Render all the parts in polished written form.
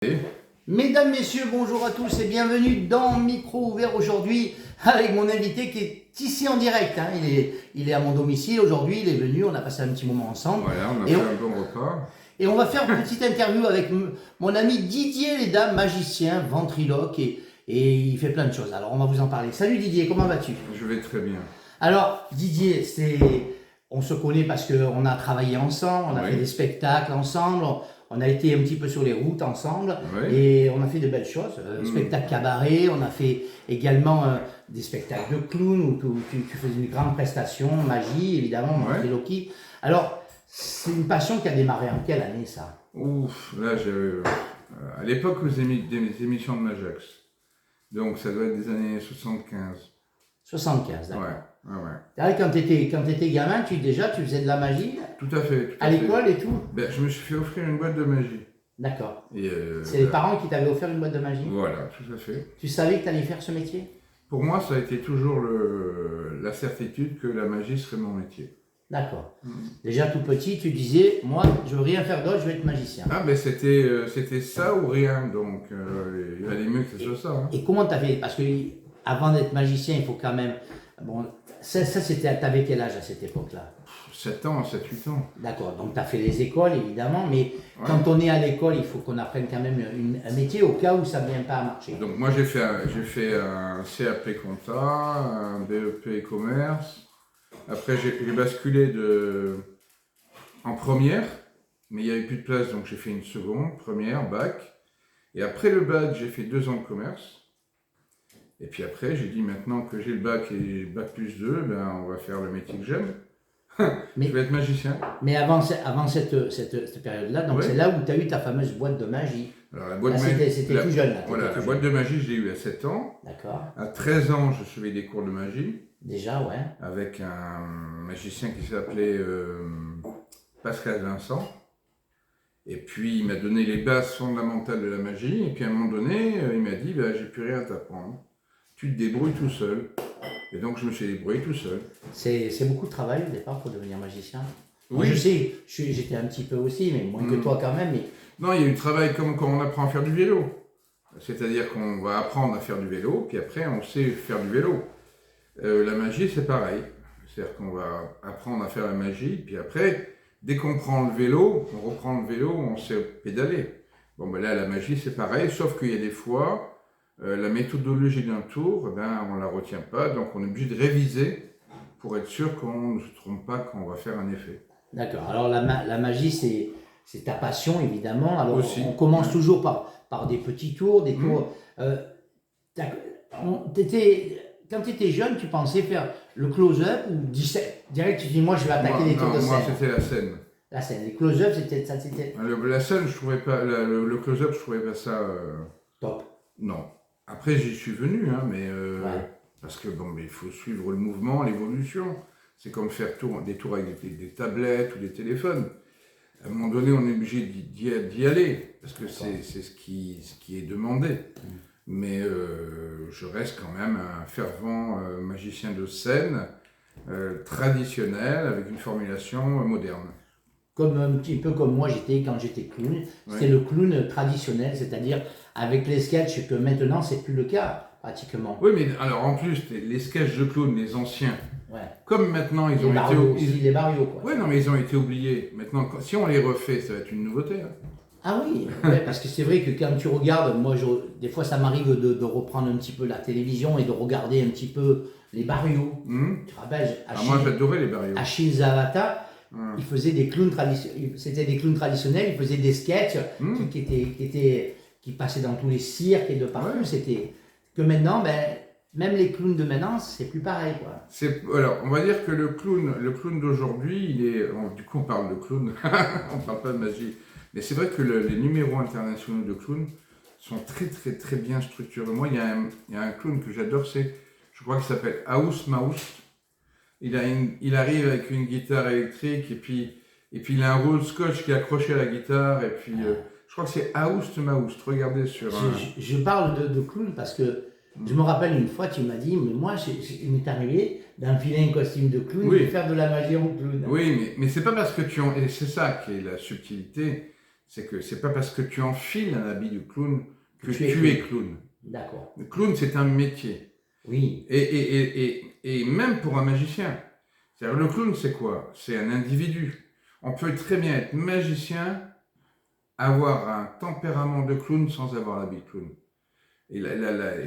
Et Mesdames, Messieurs, bonjour à tous et bienvenue dans Micro Ouvert aujourd'hui avec mon invité qui est ici en direct. Il est à mon domicile aujourd'hui, il est venu, on a passé un petit moment ensemble. voilà, on a Et fait on, un bon repas. et on va faire une petite interview avec mon ami Didier Léda, magicien, ventriloque et il fait plein de choses. Alors on va vous en parler. Salut Didier, comment vas-tu? Je vais très bien. Alors Didier, on se connaît parce qu'on a travaillé ensemble, on a Oui. fait des spectacles ensemble. On a été un petit peu sur les routes ensemble Oui. et on a fait de belles choses. Spectacle cabaret, on a fait également des spectacles de clown où tu faisais une grande prestation, magie, évidemment, Ouais. ventriloquie. Alors, c'est une passion qui a démarré en quelle année ça? Ouf, là, à l'époque des émissions de Majax. Donc, ça doit être des années 75. 75, Ouais, d'accord. ouais. C'est vrai que quand tu étais gamin, tu faisais de la magie Tout à fait. Tout à fait. l'école et tout? Ben, je me suis fait offrir une boîte de magie. D'accord. Et C'est les parents qui t'avaient offert une boîte de magie? voilà, tout à fait. Tu savais que tu allais faire ce métier? Pour moi, ça a été toujours la certitude que la magie serait mon métier. D'accord. Déjà tout petit, tu disais, moi, je veux rien faire d'autre, je veux être magicien. Ah, ben c'était ça ou rien, donc il valait mieux que ce soit ça. Hein. Et comment tu as fait? Parce que avant d'être magicien, il faut quand même. Bon, ça c'était. T'avais quel âge à cette époque-là? 7 ans, 7-8 ans. D'accord, donc tu as fait les écoles évidemment, mais Ouais. quand on est à l'école, il faut qu'on apprenne quand même un métier au cas où ça ne vient pas à marcher. Donc moi j'ai fait un CAP compta, un BEP commerce. Après j'ai basculé en première, mais il n'y avait plus de place, donc j'ai fait une seconde, première, bac. Et après le bac, j'ai fait 2 ans de commerce. Et puis après, j'ai dit maintenant que j'ai le bac et bac plus 2, ben, on va faire le métier que j'aime. Mais- Je vais être magicien. Mais avant cette période-là, donc Ouais. c'est là où tu as eu ta fameuse boîte de magie. Alors la boîte Là, de magie, c'était tout jeune. Là, voilà, t'étais la tout boîte jeune. de magie, je l'ai eu à 7 ans. D'accord, À 13 ans, je suivais des cours de magie déjà, ouais. avec un magicien qui s'appelait Pascal Vincent. Et puis il m'a donné les bases fondamentales de la magie. Et puis à un moment donné, il m'a dit j'ai plus rien à t'apprendre. Tu te débrouilles tout seul. Et donc je me suis débrouillé tout seul. C'est beaucoup de travail au départ pour devenir magicien. Moi, Oui. je sais, j'étais un petit peu aussi, mais moins que toi quand même. Mais Non, il y a eu du travail comme quand on apprend à faire du vélo. C'est-à-dire qu'on va apprendre à faire du vélo, puis après on sait faire du vélo. La magie, c'est pareil. C'est-à-dire qu'on va apprendre à faire la magie, puis après, dès qu'on prend le vélo, on reprend le vélo, on sait pédaler. Bon, ben là, la magie, c'est pareil, sauf qu'il y a des fois, la méthodologie d'un tour, on ne la retient pas, donc on est obligé de réviser pour être sûr qu'on ne se trompe pas quand on va faire un effet. d'accord. Alors la magie, c'est ta passion évidemment. Alors Aussi. on commence toujours par des petits tours, des tours. Quand tu étais jeune, tu pensais faire le close-up ou direct tu dis moi je vais attaquer les tours de Moi, scène. c'était la scène. La scène, les close-up c'était La scène, je trouvais pas, le close-up, je trouvais pas ça. top. Non. Après, j'y suis venu, hein, mais Ouais. parce que mais il faut suivre le mouvement, l'évolution. C'est comme faire des tours avec des tablettes ou des téléphones. À un moment donné, on est obligé d'y aller parce que c'est ce qui est demandé. Mais je reste quand même un fervent magicien de scène, traditionnel, avec une formulation moderne. Comme un petit peu comme moi j'étais quand j'étais clown. C'était Ouais. le clown traditionnel, c'est-à-dire avec les sketchs que maintenant c'est plus le cas pratiquement. Oui, mais alors en plus, les sketchs de clown, les anciens, Ouais. comme maintenant ils Les ont barrios été. aussi, les barrios quoi. Oui, non, mais ils ont été oubliés. Maintenant, si on les refait, ça va être une nouveauté. Hein. Ah oui, ouais, parce que c'est vrai que quand tu regardes, moi des fois ça m'arrive de reprendre un petit peu la télévision et de regarder un petit peu les barrios. Tu te rappelles, Moi, j'adorais les barrios. Achille Zavata, Hum. il faisait des clowns traditionnels, c'était des clowns traditionnels, il faisait des sketchs qui passaient dans tous les cirques et de partout. Ouais. C'était que maintenant, même les clowns de maintenant, c'est plus pareil quoi. Alors, on va dire que le clown d'aujourd'hui, du coup, on parle de clown, on parle pas de magie. Mais c'est vrai que les numéros internationaux de clown sont très, très, très bien structurés. Moi, il y a un clown que j'adore, je crois qu'il s'appelle House Mouse. Il arrive avec une guitare électrique et puis il a un roll scotch qui est accroché à la guitare. Et puis, je crois que c'est House Mouse. Regardez sur un. Je parle de clown parce que je me rappelle une fois, tu m'as dit, mais moi, il m'est arrivé d'enfiler un costume de clown Oui. et de faire de la magie en clown. Oui, mais c'est pas parce que et c'est ça qui est la subtilité, c'est que c'est pas parce que tu enfiles un habit du clown que Tu tu es es clown. D'accord. Le clown, c'est un métier. Oui. Et même pour un magicien. C'est-à-dire, le clown, c'est quoi? C'est un individu. On peut très bien être magicien, avoir un tempérament de clown sans avoir l'habit de clown.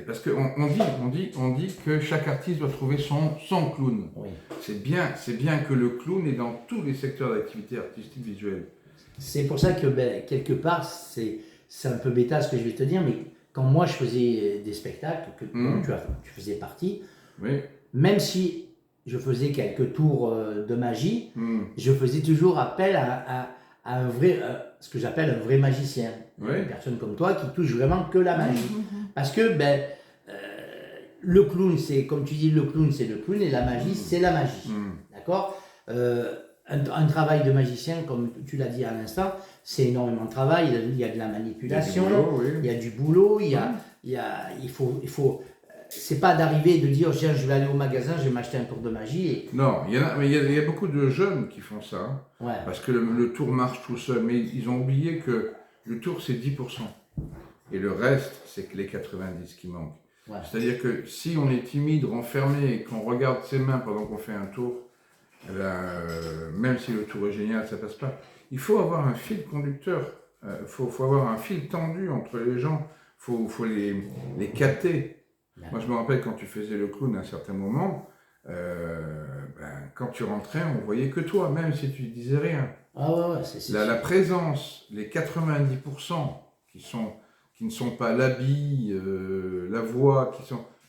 Parce qu'on dit que chaque artiste doit trouver son clown. Oui. C'est bien que le clown est dans tous les secteurs d'activité artistique visuelle. C'est pour ça que, quelque part, c'est un peu bêta ce que je vais te dire, mais quand moi je faisais des spectacles, dont tu faisais partie, Oui. même si je faisais quelques tours de magie, je faisais toujours appel à un vrai, ce que j'appelle un vrai magicien. Oui. Une personne comme toi qui touche vraiment que la magie. Parce que le clown, c'est comme tu dis, le clown c'est le clown et la magie c'est la magie. D'accord. Un travail de magicien, comme tu l'as dit à l'instant, c'est énormément de travail. Il y a de la manipulation, il y a du boulot, il faut c'est pas d'arriver et de dire tiens, je vais aller au magasin, je vais m'acheter un tour de magie. Non, il y a beaucoup de jeunes qui font ça, ouais. Parce que le tour marche tout seul, mais ils ont oublié que le tour c'est 10%. Et le reste, c'est que les 90 qui manquent. Ouais. C'est-à-dire que si on est timide, renfermé et qu'on regarde ses mains pendant qu'on fait un tour, même si le tour est génial, ça passe pas. Il faut avoir un fil conducteur, faut avoir un fil tendu entre les gens, faut les capter. Ouais. Moi, je me rappelle quand tu faisais le clown à un certain moment, quand tu rentrais, on voyait que toi, même si tu disais rien. Ah ouais, c'est la présence, les 90% qui ne sont pas l'habit, la voix,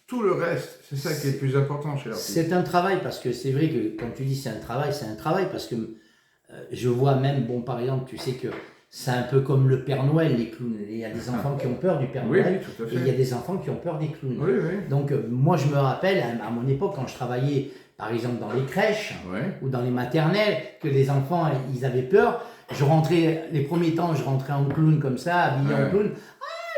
tout le reste, c'est ça qui est le plus important chez l'artiste. C'est un travail, parce que c'est vrai que quand tu dis c'est un travail, parce que je vois même, par exemple, tu sais que c'est un peu comme le Père Noël, les clowns. Il y a des enfants qui ont peur du Père Noël, tout à fait. Et il y a des enfants qui ont peur des clowns. Oui, oui. Donc moi je me rappelle, à mon époque, quand je travaillais par exemple dans les crèches ou dans les maternelles, que les enfants ils avaient peur, je rentrais, les premiers temps je rentrais en clown comme ça, habillé en clown,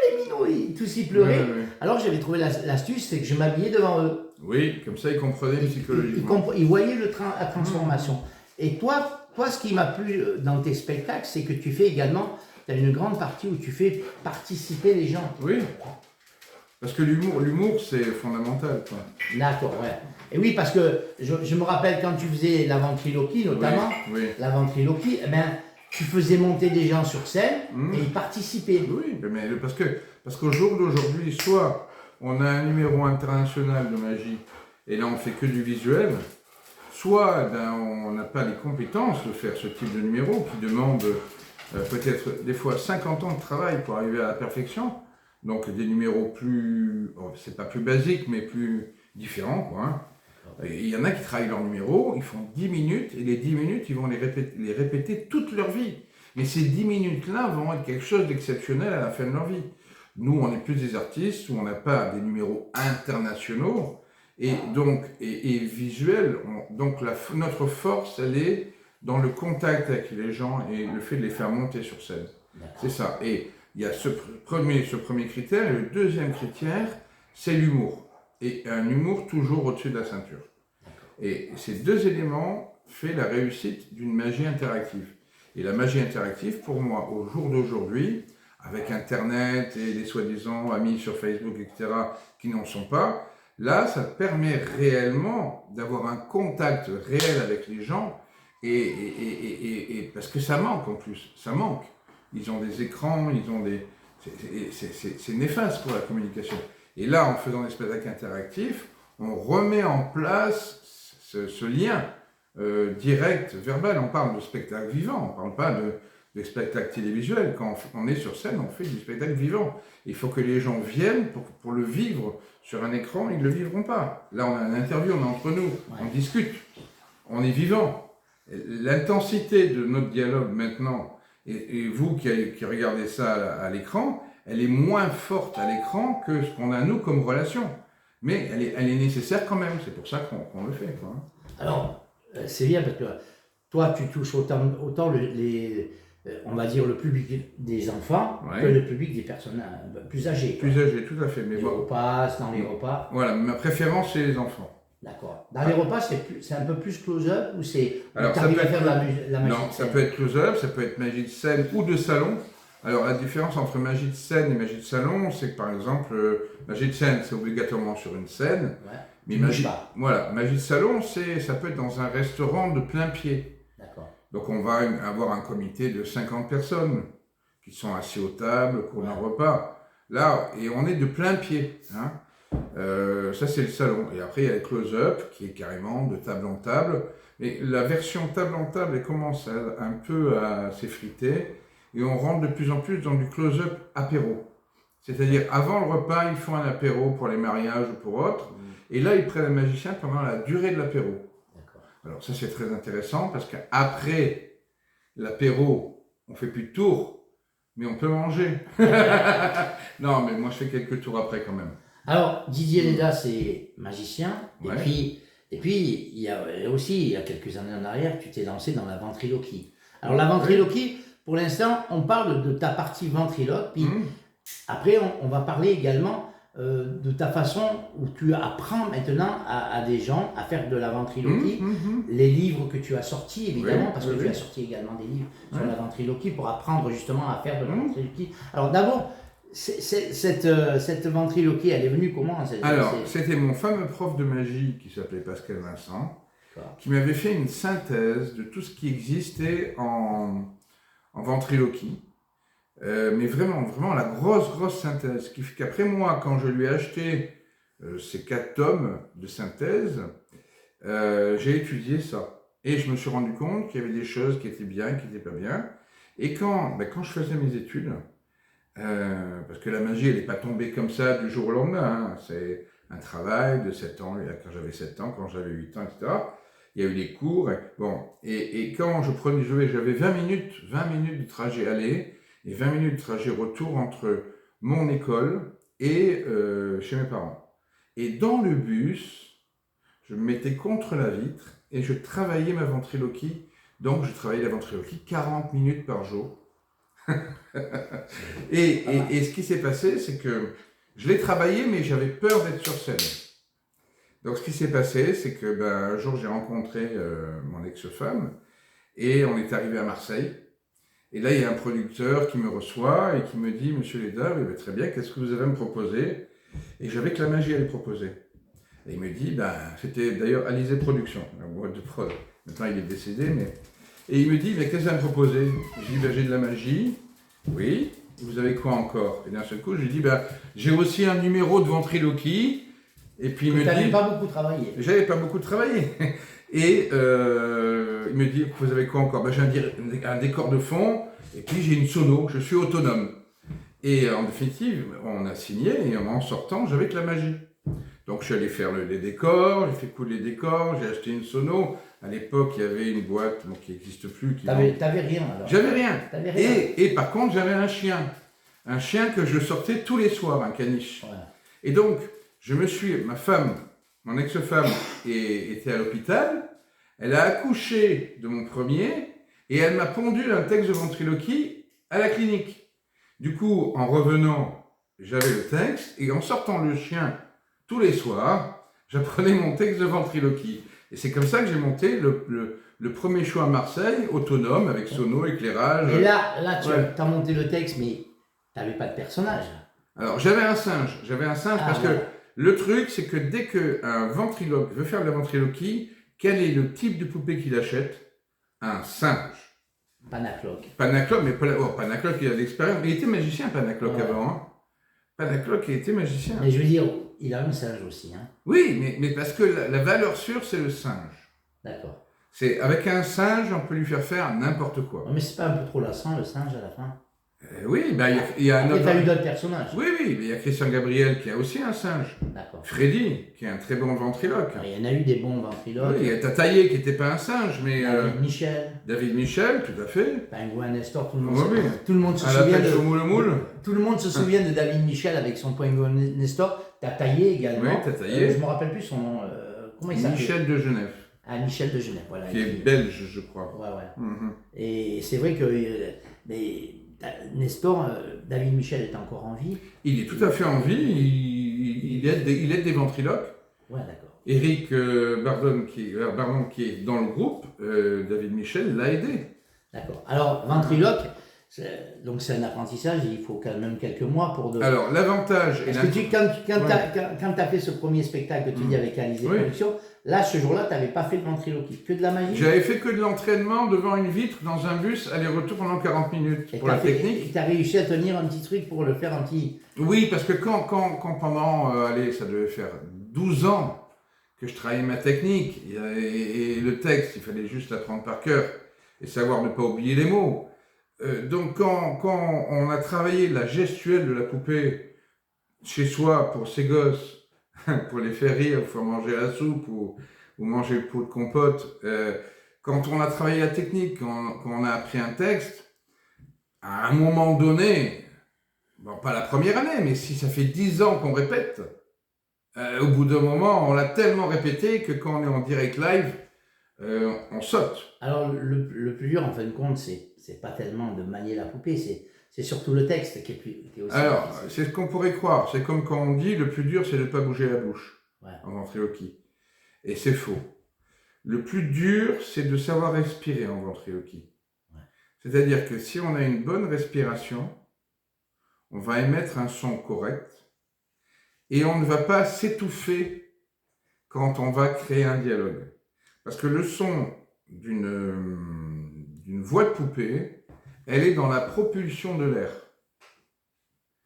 les minots, tous ils pleuraient. Alors j'avais trouvé l'astuce, c'est que je m'habillais devant eux. Oui, comme ça ils comprenaient psychologiquement. Ils voyaient la transformation. Et toi, ce qui m'a plu dans tes spectacles, c'est que tu fais également, tu as une grande partie où tu fais participer les gens. Oui, parce que l'humour c'est fondamental. D'accord, ouais. Et oui, parce que je me rappelle quand tu faisais la ventriloquie, notamment, la ventriloquie, tu faisais monter des gens sur scène et ils participaient. Oui, mais parce qu'au jour d'aujourd'hui, soit on a un numéro international de magie, et là on fait que du visuel, soit on n'a pas les compétences de faire ce type de numéro qui demande peut-être des fois 50 ans de travail pour arriver à la perfection. Donc des numéros plus, c'est pas plus basiques, mais plus différents, quoi. Il y en a qui travaillent leur numéro, ils font 10 minutes, et les 10 minutes, ils vont les répéter toute leur vie. Mais ces 10 minutes-là vont être quelque chose d'exceptionnel à la fin de leur vie. Nous, on est plus des artistes où on n'a pas des numéros internationaux, et donc, et visuels. Donc notre force, elle est dans le contact avec les gens et le fait de les faire monter sur scène. C'est ça. Et il y a ce premier critère, et le deuxième critère, c'est l'humour. Et un humour toujours au-dessus de la ceinture. Et ces deux éléments font la réussite d'une magie interactive. Et la magie interactive, pour moi, au jour d'aujourd'hui, avec Internet et les soi-disant amis sur Facebook, etc., qui n'en sont pas, là, ça permet réellement d'avoir un contact réel avec les gens, et parce que ça manque en plus, ça manque. Ils ont des écrans, ils ont des... C'est néfaste pour la communication. Et là, en faisant des spectacles interactifs, on remet en place ce lien direct, verbal. On parle de spectacle vivant, on ne parle pas de spectacle télévisuel. Quand on est sur scène, on fait du spectacle vivant. Il faut que les gens viennent pour le vivre sur un écran, ils ne le vivront pas. Là, on a une interview, on est entre nous, on discute, on est vivant. L'intensité de notre dialogue maintenant, et vous qui regardez ça à l'écran, elle est moins forte à l'écran que ce qu'on a nous comme relation. Mais elle est nécessaire quand même, c'est pour ça qu'on le fait, quoi. Alors, c'est bien parce que toi, tu touches autant on va dire, le public des enfants que le public des personnes plus âgées. Plus âgées, tout à fait. Mais les repas, dans les repas. Voilà, ma préférence, c'est les enfants. D'accord. Dans les repas, c'est un peu plus close-up ou c'est. Alors, Tu ça arrives peut à faire être, de la magie non, de ça scène. peut être close-up, ça peut être magie de scène ou de salon. Alors, la différence entre magie de scène et magie de salon, c'est que par exemple, magie de scène, c'est obligatoirement sur une scène. Ouais. Mais Tu bouges pas. voilà, magie de salon, ça peut être dans un restaurant de plein pied. D'accord. Donc, on va avoir un comité de 50 personnes qui sont assis aux tables, au cours d'un repas. Là, et on est de plein pied. Hein. Ça, c'est le salon. Et après, il y a le close-up, qui est carrément de table en table. Mais la version table en table, elle commence un peu à s'effriter. Et on rentre de plus en plus dans du close-up apéro. C'est-à-dire, avant le repas, ils font un apéro pour les mariages ou pour autres. Et là, ils prennent un magicien pendant la durée de l'apéro. Alors ça, c'est très intéressant parce qu'après l'apéro, on fait plus de tours, mais on peut manger. Non, mais moi, je fais quelques tours après quand même. Alors, Didier Léda, c'est magicien. Ouais. Et puis, il y a aussi, il y a quelques années en arrière, tu t'es lancé dans la ventriloquie. Alors, la ventriloquie, pour l'instant, on parle de ta partie ventriloque. Puis après, on va parler également de ta façon où tu apprends maintenant à des gens à faire de la ventriloquie. Les livres que tu as sortis, évidemment, parce que tu as sorti également des livres sur la ventriloquie pour apprendre justement à faire de la ventriloquie. Alors, d'abord, cette ventriloquie, elle est venue comment? Alors, c'était mon fameux prof de magie qui s'appelait Pascal Vincent, qui m'avait fait une synthèse de tout ce qui existait en ventriloquie. Mais vraiment la grosse synthèse. Ce qui fait qu'après moi, quand je lui ai acheté ces 4 tomes de synthèse, j'ai étudié ça. Et je me suis rendu compte qu'il y avait des choses qui étaient bien, qui n'étaient pas bien. Et quand je faisais mes études, parce que la magie, elle n'est pas tombée comme ça du jour au lendemain. Hein. C'est un travail de 7 ans, quand j'avais 7 ans, quand j'avais 8 ans, etc. Il y a eu des cours. Et quand j'avais 20 minutes de trajet aller et 20 minutes de trajet retour entre mon école et chez mes parents. Et dans le bus, je me mettais contre la vitre et je travaillais ma ventriloquie. Donc, je travaillais la ventriloquie 40 minutes par jour. et ce qui s'est passé, c'est que je l'ai travaillé, mais j'avais peur d'être sur scène. Donc, ce qui s'est passé, c'est que un jour, j'ai rencontré mon ex-femme et on est arrivé à Marseille. Et là, il y a un producteur qui me reçoit et qui me dit « Monsieur Léda, très bien, qu'est-ce que vous avez à me proposer ?» Et j'avais que la magie à lui proposer. Et il me dit, c'était d'ailleurs Alizé Productions, la boîte de prod. Maintenant, il est décédé, mais... Et il me dit, mais qu'est-ce que vous avez à me proposer? Je dis, j'ai de la magie. Oui. Vous avez quoi encore? Et d'un seul coup, je lui dis, j'ai aussi un numéro de ventriloquie. Et puis il me dit... Tu n'avais pas beaucoup travaillé. J'avais pas beaucoup travaillé. Et il me dit, vous avez quoi encore? J'ai un décor de fond, et puis j'ai une sono, je suis autonome. Et en définitive, on a signé, et en sortant, j'avais que la magie. Donc je suis allé faire les décors, j'ai fait coudre les décors, j'ai acheté une sono. À l'époque, il y avait une boîte qui n'existe plus. T'avais rien alors? J'avais rien. Rien. Et par contre, j'avais un chien. Un chien que je sortais tous les soirs, un caniche. Voilà. Et donc, ma femme, mon ex-femme, était à l'hôpital. Elle a accouché de mon premier et elle m'a pondu un texte de ventriloquie à la clinique. Du coup, en revenant, j'avais le texte et en sortant le chien tous les soirs, j'apprenais mon texte de ventriloquie. Et c'est comme ça que j'ai monté le premier show à Marseille, autonome, avec sono, éclairage. Et là tu as monté le texte, mais tu n'avais pas de personnage. Alors, j'avais un singe parce que le truc, c'est que dès qu'un ventriloque veut faire de la ventriloquie, quel est le type de poupée qu'il achète? Un singe. Panacloc. Panacloc, mais Panacloc, il a de l'expérience. Mais il était magicien, Panacloc, avant. Hein. Panacloc, il était magicien. Mais je veux dire, il a un singe aussi. Hein. Oui, mais parce que la valeur sûre, c'est le singe. D'accord. Avec un singe, on peut lui faire n'importe quoi. Mais c'est pas un peu trop lassant, le singe, à la fin? Oui, il y a un autre... tu as eu d'autres personnages. Oui, mais il y a Christian Gabriel qui a aussi un singe. D'accord. Freddy, qui est un très bon ventriloque. Il y en a eu des bons ventriloques. Oui, il y a Tataillé qui n'était pas un singe, mais... David Michel, tout à fait. Pingouin Nestor, tout le monde, tout le monde se souvient de David Michel avec son Pingouin Nestor. Tataillé également. Oui, Tataillé. Je ne me rappelle plus son nom. Comment il s'appelle? Michel de Genève. Ah, Michel de Genève, voilà. Qui est belge, je crois. Ouais. Et c'est vrai que Nestor, David Michel est encore en vie. Il est tout à fait en vie, il aide des ventriloques. Ouais, d'accord. Eric Bardon, qui est dans le groupe, David Michel, l'a aidé. D'accord. Alors, ventriloque, donc c'est un apprentissage, il faut quand même quelques mois pour de... Alors, l'avantage... Est-ce que quand tu as fait ce premier spectacle que tu dis avec Alizé Oui. Productions, là, ce jour-là, tu n'avais pas fait de ventriloquie, que de la magie? J'avais fait que de l'entraînement devant une vitre dans un bus, aller-retour pendant 40 minutes Et pour la technique. Et tu as réussi à tenir un petit truc pour le faire un petit... Oui, parce que quand pendant, allez, ça devait faire 12 ans que je travaillais ma technique, et le texte, il fallait juste l'apprendre par cœur, et savoir ne pas oublier les mots. Donc quand on a travaillé la gestuelle de la poupée chez soi pour ses gosses, pour les faire rire, pour manger la soupe ou manger le pot de compote, quand on a travaillé la technique, quand on a appris un texte, à un moment donné, bon, pas la première année, mais si ça fait 10 ans qu'on répète, au bout d'un moment, on l'a tellement répété que quand on est en direct live, on saute. Alors, le plus dur, en fin de compte, c'est pas tellement de manier la poupée, c'est surtout le texte qui est aussi Alors, difficile. c'est ce qu'on pourrait croire. C'est comme quand on dit, le plus dur, c'est de ne pas bouger la bouche en ventriloquie. Et c'est faux. Le plus dur, c'est de savoir respirer en ventriloquie. Ouais. C'est-à-dire que si on a une bonne respiration, on va émettre un son correct et on ne va pas s'étouffer quand on va créer un dialogue. Parce que le son d'une voix de poupée, elle est dans la propulsion de l'air.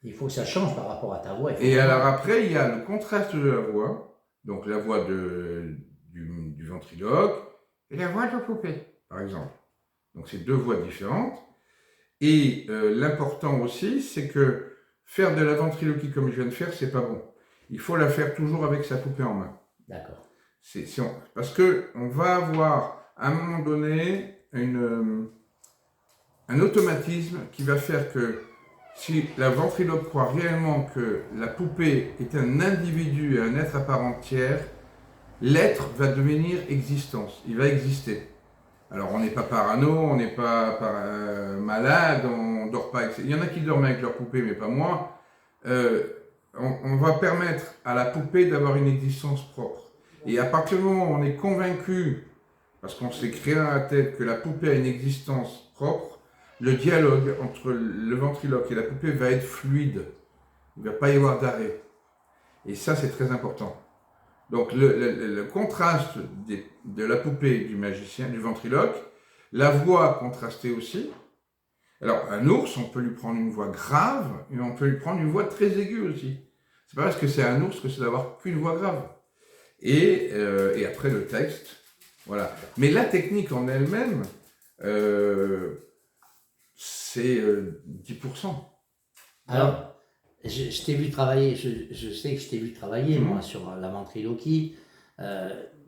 Il faut que ça change par rapport à ta voix. Et alors après, il y a le contraste de la voix, donc la voix du ventriloque et la voix de la poupée, par exemple. Donc c'est deux voix différentes. Et l'important aussi, c'est que faire de la ventriloquie comme je viens de faire, c'est pas bon. Il faut la faire toujours avec sa poupée en main. D'accord. Parce qu'on va avoir à un moment donné un automatisme qui va faire que si la ventriloque croit réellement que la poupée est un individu et un être à part entière, l'être va devenir existence, il va exister. Alors on n'est pas parano, on n'est pas malade, on ne dort pas avec... Il y en a qui dorment avec leur poupée, mais pas moi. On va permettre à la poupée d'avoir une existence propre. Et à partir du moment où on est convaincu, parce qu'on s'est créé dans la tête que la poupée a une existence propre, le dialogue entre le ventriloque et la poupée va être fluide. Il ne va pas y avoir d'arrêt. Et ça, c'est très important. Donc le contraste de la poupée et du magicien, du ventriloque, la voix contrastée aussi. Alors un ours, on peut lui prendre une voix grave, et on peut lui prendre une voix très aiguë aussi. C'est pas parce que c'est un ours que c'est d'avoir qu'une voix grave. Et après le texte, voilà. Mais la technique en elle-même, c'est 10%. Alors, je t'ai vu travailler, je sais que je t'ai vu travailler, moi, sur la ventriloquie.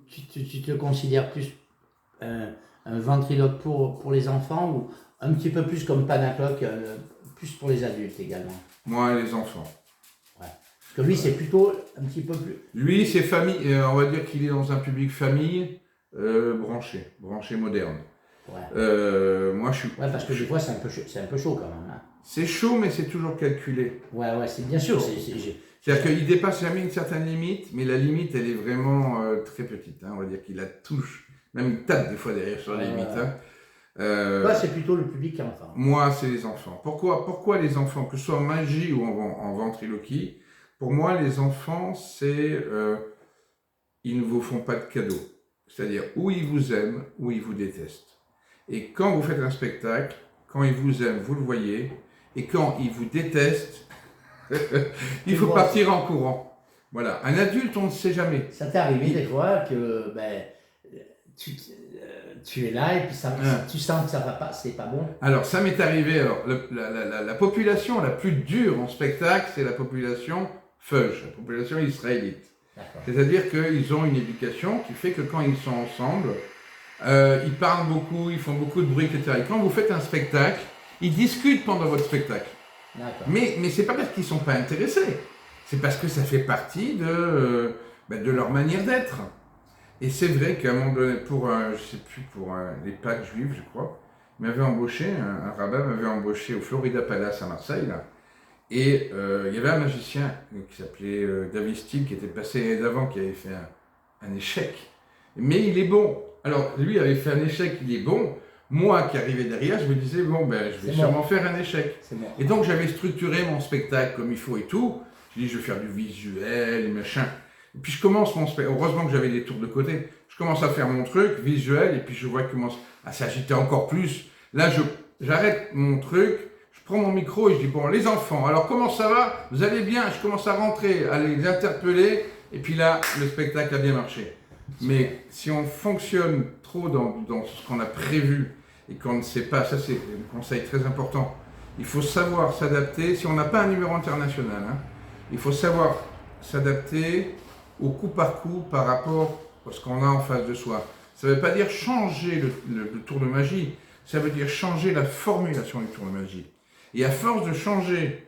Tu te considères plus un ventriloque pour les enfants ou un petit peu plus comme Panacloc, plus pour les adultes également? Moi et les enfants. Ouais. Parce que lui, c'est plutôt un petit peu plus... Lui, c'est famille, on va dire qu'il est dans un public famille branché moderne. Ouais. Moi, je suis... Ouais, parce que des fois, c'est un peu chaud quand même. Hein. C'est chaud, mais c'est toujours calculé. Ouais, c'est bien sûr. C'est-à-dire qu'il dépasse jamais une certaine limite, mais la limite, elle est vraiment très petite. Hein. On va dire qu'il la touche. Même il tape des fois derrière sur la limite. Hein. Toi, c'est plutôt le public enfant. Moi, c'est les enfants. Pourquoi les enfants? Que ce soit en magie ou en ventriloquie, pour moi, les enfants, c'est... ils ne vous font pas de cadeaux. C'est-à-dire, ou ils vous aiment, ou ils vous détestent. Et quand vous faites un spectacle, quand ils vous aiment, vous le voyez, et quand ils vous détestent, il faut partir en courant. Voilà. Un adulte, on ne sait jamais. Ça t'est arrivé des fois que tu es là et puis tu sens que ça va pas, c'est pas bon? Alors, ça m'est arrivé. Alors, la population la plus dure en spectacle, c'est la population feuge, la population israélite. C'est-à-dire qu'ils ont une éducation qui fait que quand ils sont ensemble, ils parlent beaucoup, ils font beaucoup de bruit, etc. Et quand vous faites un spectacle, ils discutent pendant votre spectacle. Mais c'est pas parce qu'ils sont pas intéressés, c'est parce que ça fait partie de leur manière d'être. Et c'est vrai qu'à un moment donné, pour les Pâques juives, je crois, il m'avait embauché, un rabbin m'avait embauché au Florida Palace à Marseille, là. Et il y avait un magicien qui s'appelait David Steele, qui était passé d'avant, qui avait fait un échec. Mais il est bon. Alors, lui avait fait un échec, il est bon. Moi qui arrivais derrière, je me disais, bon, ben, je vais sûrement faire un échec. Et donc, j'avais structuré mon spectacle comme il faut et tout. Je dis, je vais faire du visuel, machin. Et puis, je commence mon spectacle. Heureusement que j'avais des tours de côté. Je commence à faire mon truc visuel, et puis je vois qu'il commence à s'agiter encore plus. Là, j'arrête mon truc, je prends mon micro et je dis, bon, les enfants, alors comment ça va? Vous allez bien? Je commence à rentrer, à les interpeller, et puis là, le spectacle a bien marché. Mais si on fonctionne trop dans ce qu'on a prévu, et qu'on ne sait pas, ça c'est un conseil très important, il faut savoir s'adapter, si on n'a pas un numéro international, hein, il faut savoir s'adapter au coup par coup par rapport à ce qu'on a en face de soi. Ça ne veut pas dire changer le tour de magie, ça veut dire changer la formulation du tour de magie. Et à force de changer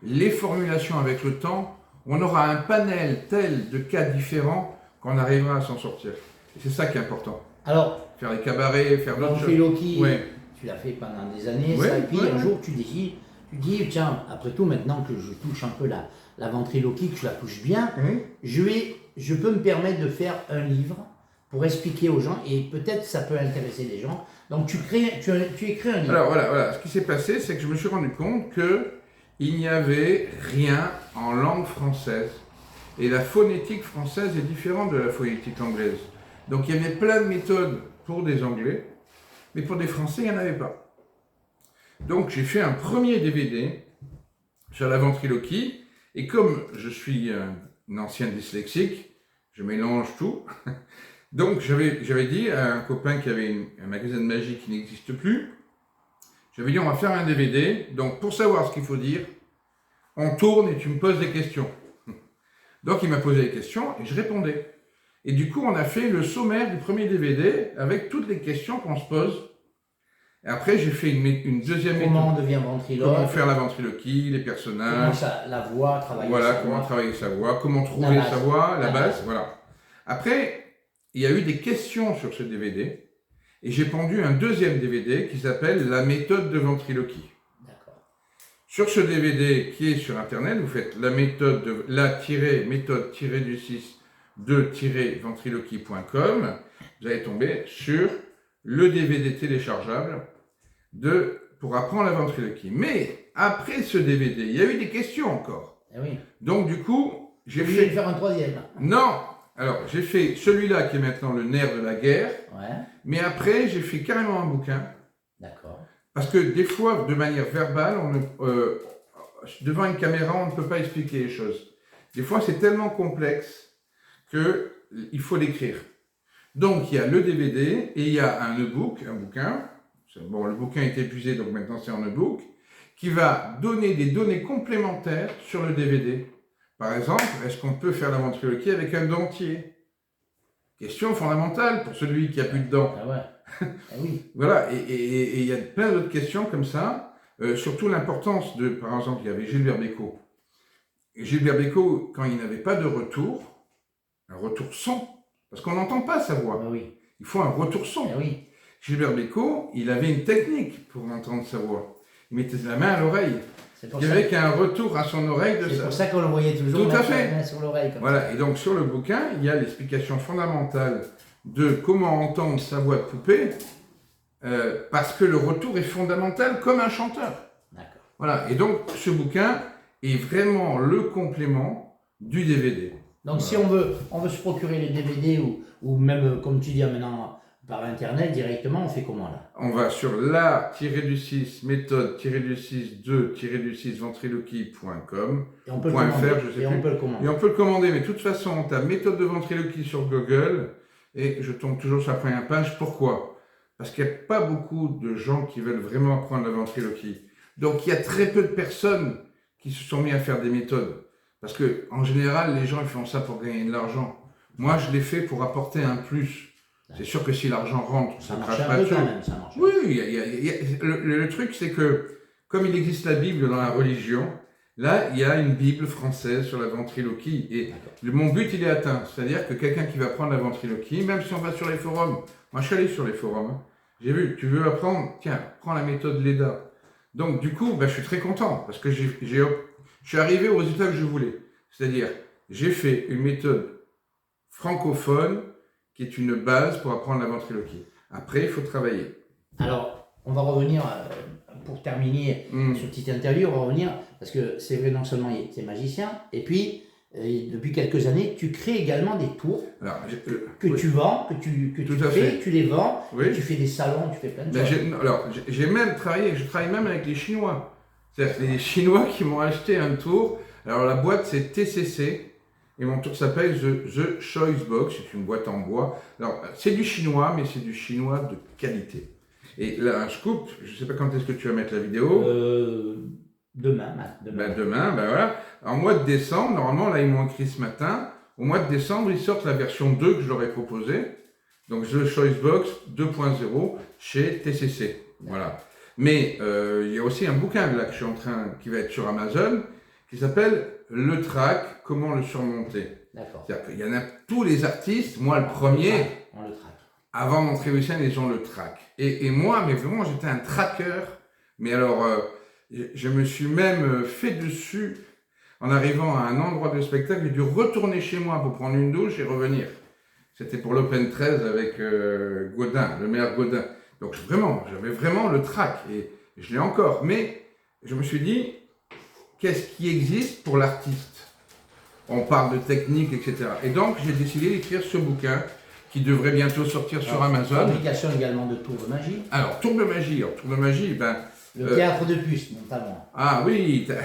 les formulations avec le temps, on aura un panel tel de cas différents qu'on arrivera à s'en sortir. Et c'est ça qui est important. Alors, faire les cabarets, faire d'autres choses. Ouais. Tu l'as fait pendant des années, ça, et puis un jour tu dis, tiens, après tout, maintenant que je touche un peu la ventriloquie, que je la touche bien, je peux me permettre de faire un livre pour expliquer aux gens, et peut-être ça peut intéresser les gens. Donc tu écris un livre. Alors voilà, ce qui s'est passé, c'est que je me suis rendu compte qu'il n'y avait rien en langue française. Et la phonétique française est différente de la phonétique anglaise. Donc il y avait plein de méthodes pour des Anglais, mais pour des Français, il n'y en avait pas. Donc j'ai fait un premier DVD sur la ventriloquie, et comme je suis un ancien dyslexique, je mélange tout. Donc j'avais dit à un copain qui avait un magasin de magie qui n'existe plus, j'avais dit on va faire un DVD, donc pour savoir ce qu'il faut dire, on tourne et tu me poses des questions. Donc il m'a posé des questions et je répondais. Et du coup on a fait le sommaire du premier DVD avec toutes les questions qu'on se pose. Et après j'ai fait une deuxième méthode. Comment on devient ventriloque? Comment faire la ventriloquie, les personnages. La voix, travailler voilà, sa voix. comment travailler sa voix, comment trouver sa voix, la base, voilà. Après, il y a eu des questions sur ce DVD et j'ai pondu un deuxième DVD qui s'appelle La méthode de ventriloquie. D'accord. Sur ce DVD qui est sur internet, vous faites la méthode de méthode-du-6 de-ventriloquie.com, vous allez tomber sur le DVD téléchargeable pour apprendre la ventriloquie. Mais après ce DVD, il y a eu des questions encore. Eh oui. Donc du coup, j'ai fait... faire un troisième. Non. Alors, j'ai fait celui-là qui est maintenant le nerf de la guerre. Ouais. Mais après, j'ai fait carrément un bouquin. D'accord. Parce que des fois, de manière verbale, devant une caméra, on ne peut pas expliquer les choses. Des fois, c'est tellement complexe qu'il faut l'écrire. Donc, il y a le DVD et il y a un e-book, un bouquin. Bon, le bouquin est épuisé, donc maintenant c'est en e-book, qui va donner des données complémentaires sur le DVD. Par exemple, est-ce qu'on peut faire la ventriloquie avec un dentier? Question fondamentale pour celui qui a plus de dents. Ah ouais. Ah oui. Voilà, et il y a plein d'autres questions comme ça. Surtout l'importance de, par exemple, il y avait Gilbert Bécaud. Et Gilbert Bécaud, quand il n'avait pas de retour, un retour son, parce qu'on n'entend pas sa voix. Ah oui. Il faut un retour son. Ah oui. Gilbert Bécaud, il avait une technique pour entendre sa voix. Il mettait la main à l'oreille. Il n'y avait qu'un retour à son oreille de ça. C'est pour ça qu'on le voyait toujours Tout à fait. La main sur l'oreille. Voilà, et donc sur le bouquin, il y a l'explication fondamentale de comment entendre sa voix de poupée, parce que le retour est fondamental comme un chanteur. D'accord. Voilà, et donc ce bouquin est vraiment le complément du DVD. Donc si on veut se procurer les DVD ou même, comme tu dis maintenant, par internet directement, on fait comment là? On va sur la-du-6 méthode-du-6 de-6 ventriloquie.com. Et on peut le commander. Et on peut le commander, mais de toute façon, on tape méthode de ventriloquie sur Google et je tombe toujours sur la première page. Pourquoi? Parce qu'il n'y a pas beaucoup de gens qui veulent vraiment apprendre la ventriloquie. Donc il y a très peu de personnes qui se sont mis à faire des méthodes. Parce que en général, les gens ils font ça pour gagner de l'argent. Moi, je l'ai fait pour apporter un plus. C'est sûr que si l'argent rentre, ça ne crache pas dessus. Oui, le truc, c'est que, comme il existe la Bible dans la religion, là, il y a une Bible française sur la ventriloquie. Et mon but, il est atteint. C'est-à-dire que quelqu'un qui va apprendre la ventriloquie, même si on va sur les forums, moi je suis allé sur les forums, hein, j'ai vu, tu veux apprendre, tiens, prends la méthode Leda. Donc du coup, je suis très content, parce que je suis arrivé au résultat que je voulais. C'est-à-dire, j'ai fait une méthode francophone qui est une base pour apprendre la ventriloquie. Après, il faut travailler. Alors, on va revenir, pour terminer cette petite interview, on va revenir, parce que c'est vrai, non seulement tu es magicien, et puis, depuis quelques années, tu crées également des tours que tu vends, que tu fais, tu les vends, oui. Tu fais des salons, tu fais plein de choses. J'ai même travaillé, je travaille même avec les Chinois. C'est-à-dire les Chinois qui m'ont acheté un tour. Alors la boîte c'est TCC et mon tour s'appelle The Choice Box. C'est une boîte en bois. Alors c'est du chinois, mais c'est du chinois de qualité. Et là, un scoop, je ne sais pas quand est-ce que tu vas mettre la vidéo. Demain. Demain, voilà. En mois de décembre, normalement, là, ils m'ont écrit ce matin. Au mois de décembre, ils sortent la version 2 que je leur ai proposée. Donc, The Choice Box 2.0 chez TCC. Voilà. Mais il y a aussi un bouquin là que je suis en train, qui va être sur Amazon, qui s'appelle Le Trac, comment le surmonter. D'accord. C'est-à-dire qu'il y en a tous les artistes, moi le premier, on le traque. Avant d'entrer au scène, les gens le traquent. Et moi, mais vraiment, j'étais un traqueur. Mais alors, je me suis même fait dessus en arrivant à un endroit de spectacle. J'ai dû retourner chez moi pour prendre une douche et revenir. C'était pour l'Open 13 avec Godin, le maire Godin. Donc j'avais vraiment le trac et je l'ai encore. Mais je me suis dit, qu'est-ce qui existe pour l'artiste? On parle de technique, etc. Et donc j'ai décidé d'écrire ce bouquin qui devrait bientôt sortir sur Amazon. Fabrication également de tours de magie. Alors, tour de magie, le théâtre de puce, notamment. Ah oui, ça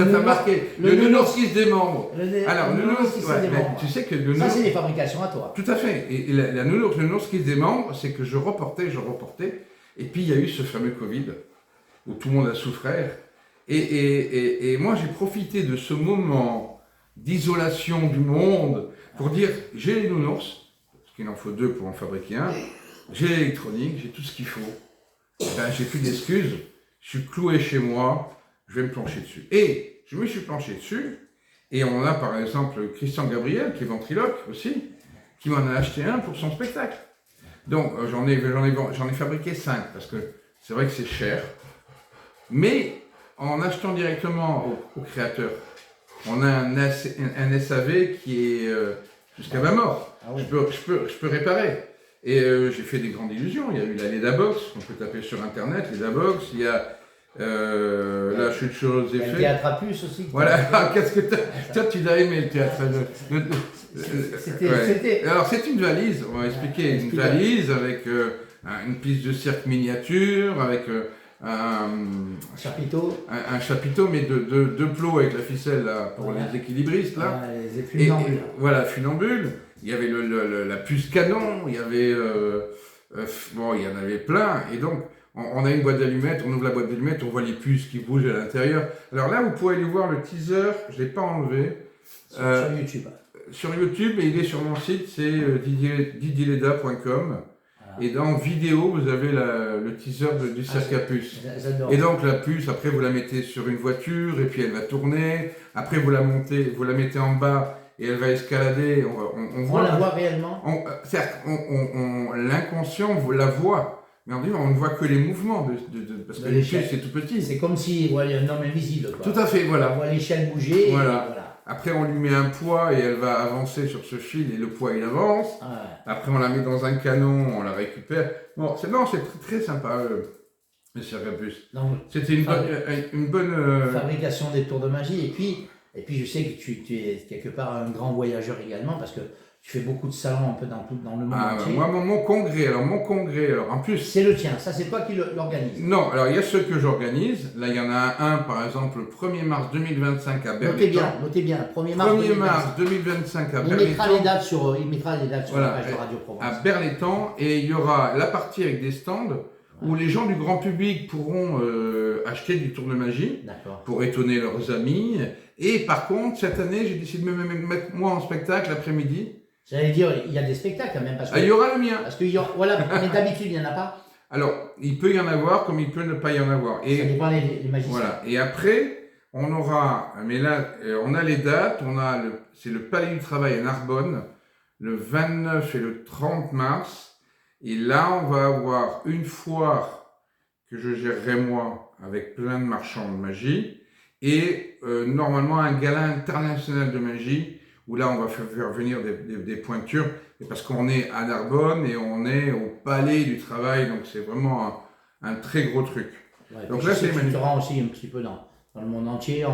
t'a marqué. Le nounours qui se démembre. Alors, le nounours qui se démembre. Tu sais que le ça, c'est des fabrications à toi. Tout à fait. Et le nounours qui se démembre, c'est que je reportais. Et puis, il y a eu ce fameux Covid, où tout le monde a souffert. Et moi, j'ai profité de ce moment d'isolation du monde pour dire, j'ai les nounours, parce qu'il en faut 2 pour en fabriquer un, j'ai l'électronique, j'ai tout ce qu'il faut. J'ai plus d'excuses, je suis cloué chez moi, je vais me plancher dessus. Et je me suis planché dessus, et on a par exemple Christian Gabriel, qui est ventriloque aussi, qui m'en a acheté un pour son spectacle. Donc j'en ai fabriqué 5, parce que c'est vrai que c'est cher, mais en achetant directement au créateur, on a un SAV qui est jusqu'à ma mort. Ah oui. Je peux réparer. Et j'ai fait des grandes illusions. Il y a eu la Ledabox, on peut taper sur internet, Ledabox. Il y a la chute sur les effets. Le théâtre à puce aussi. Voilà, qu'est-ce que toi tu l'as aimé le théâtre. C'était. Alors c'est une valise, on va expliquer. Une valise avec une piste de cirque miniature, avec un chapiteau, mais de plots avec la ficelle là, pour les équilibristes là. Les funambules. Voilà, funambule. Il y avait la puce canon, il y avait il y en avait plein. Et donc on a une boîte d'allumettes, on ouvre la boîte d'allumettes, on voit les puces qui bougent à l'intérieur. Alors là, vous pouvez aller voir le teaser, je l'ai pas enlevé. Sur YouTube. Sur YouTube, et il est sur mon site, c'est didyleda.com. Et dans vidéo, vous avez le teaser du cirque à puce. Et donc la puce, après vous la mettez sur une voiture et puis elle va tourner. Après vous la mettez en bas et elle va escalader. On la voit réellement. Certes, l'inconscient vous la voit, mais on ne voit que les mouvements parce que les puces c'est tout petit. C'est comme si il y a un homme invisible. Quoi. Tout à fait, voilà. On voit l'échelle bouger. Voilà. Après, on lui met un poids et elle va avancer sur ce fil et le poids il avance. Ah ouais. Après, on la met dans un canon, on la récupère. Bon, c'est très sympa le cirque à puce. C'était une bonne fabrication des tours de magie. Et puis je sais que tu es quelque part un grand voyageur également parce que tu fais beaucoup de salons un peu dans le monde entier. Moi, mon congrès, en plus... C'est le tien, ça c'est toi qui l'organise. Non, alors il y a ceux que j'organise. Là, il y en a un, par exemple, le 1er mars 2025 à Berlétan. Notez bien, 1er mars 2025 à Berlétan. Il mettra les dates sur la page de Radio Provence. À Berlétan, et il y aura la partie avec des stands où les gens du grand public pourront acheter du tour de magie pour étonner leurs amis. Et par contre, cette année, j'ai décidé de me mettre moi en spectacle l'après-midi. J'allais dire, il y a des spectacles quand même. Il y aura le mien. Parce que mais d'habitude, il n'y en a pas. Alors, il peut y en avoir comme il peut ne pas y en avoir. Et, ça dépend les magiciens. Voilà. Et après, on aura, mais là, on a les dates. C'est le Palais du Travail à Narbonne, le 29 et le 30 mars. Et là, on va avoir une foire que je gérerai moi avec plein de marchands de magie. Et normalement, un gala international de magie où là, on va faire venir des pointures, et parce qu'on est à Narbonne et on est au Palais du Travail, donc c'est vraiment un très gros truc. Ouais, donc là, c'est tu te rends aussi un petit peu dans le monde entier.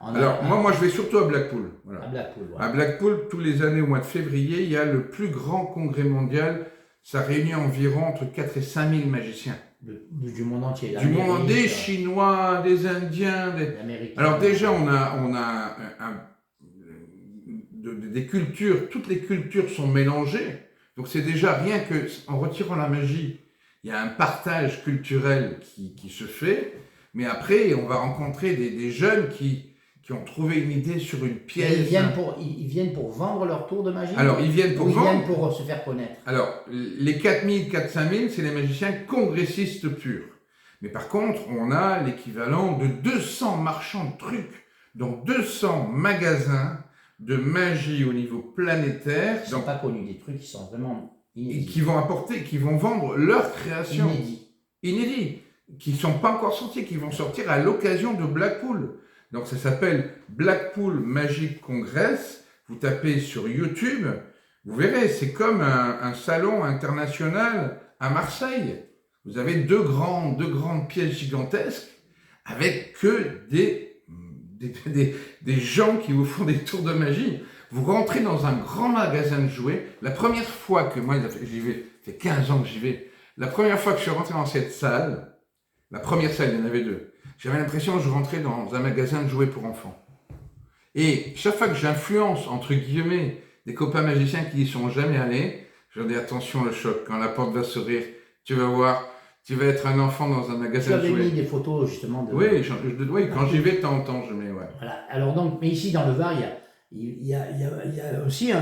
Alors, moi, je vais surtout à Blackpool. Voilà. À Blackpool, ouais. À Blackpool, tous les années, au mois de février, il y a le plus grand congrès mondial. Ça réunit environ entre 4 et 5 000 magiciens. Du monde entier. Du monde, des Chinois, des Indiens. Alors déjà, on a des cultures, toutes les cultures sont mélangées. Donc c'est déjà rien que, en retirant la magie, il y a un partage culturel qui se fait. Mais après, on va rencontrer des jeunes qui ont trouvé une idée sur une pièce. Ils viennent pour vendre leur tour de magie. Alors, ils viennent pour vendre. Ils viennent pour se faire connaître. Alors, les 4000, 5000, c'est les magiciens congressistes purs. Mais par contre, on a l'équivalent de 200 marchands de trucs, donc 200 magasins de magie au niveau planétaire. Ils ne sont pas connus, des trucs qui sont vraiment inédits. Et qui vont vendre leur création. Inédits. Qui ne sont pas encore sortis, qui vont sortir à l'occasion de Blackpool. Donc ça s'appelle Blackpool Magic Congress. Vous tapez sur YouTube, vous verrez, c'est comme un salon international à Marseille. Vous avez deux grandes pièces gigantesques avec que des gens qui vous font des tours de magie. Vous rentrez dans un grand magasin de jouets. La première fois que moi, j'y vais, ça fait 15 ans que j'y vais, la première fois que je suis rentré dans cette salle, la première salle, il y en avait deux. J'avais l'impression que je rentrais dans un magasin de jouets pour enfants. Et chaque fois que j'influence, entre guillemets, des copains magiciens qui n'y sont jamais allés, je leur dis attention le choc, quand la porte va s'ouvrir, tu vas voir, tu vas être un enfant dans un magasin de jouets. Tu avais mis des photos justement de... Oui, quand j'y vais, de temps en temps, je mets, ouais. Voilà. Alors donc, mais ici dans le Var, il y a aussi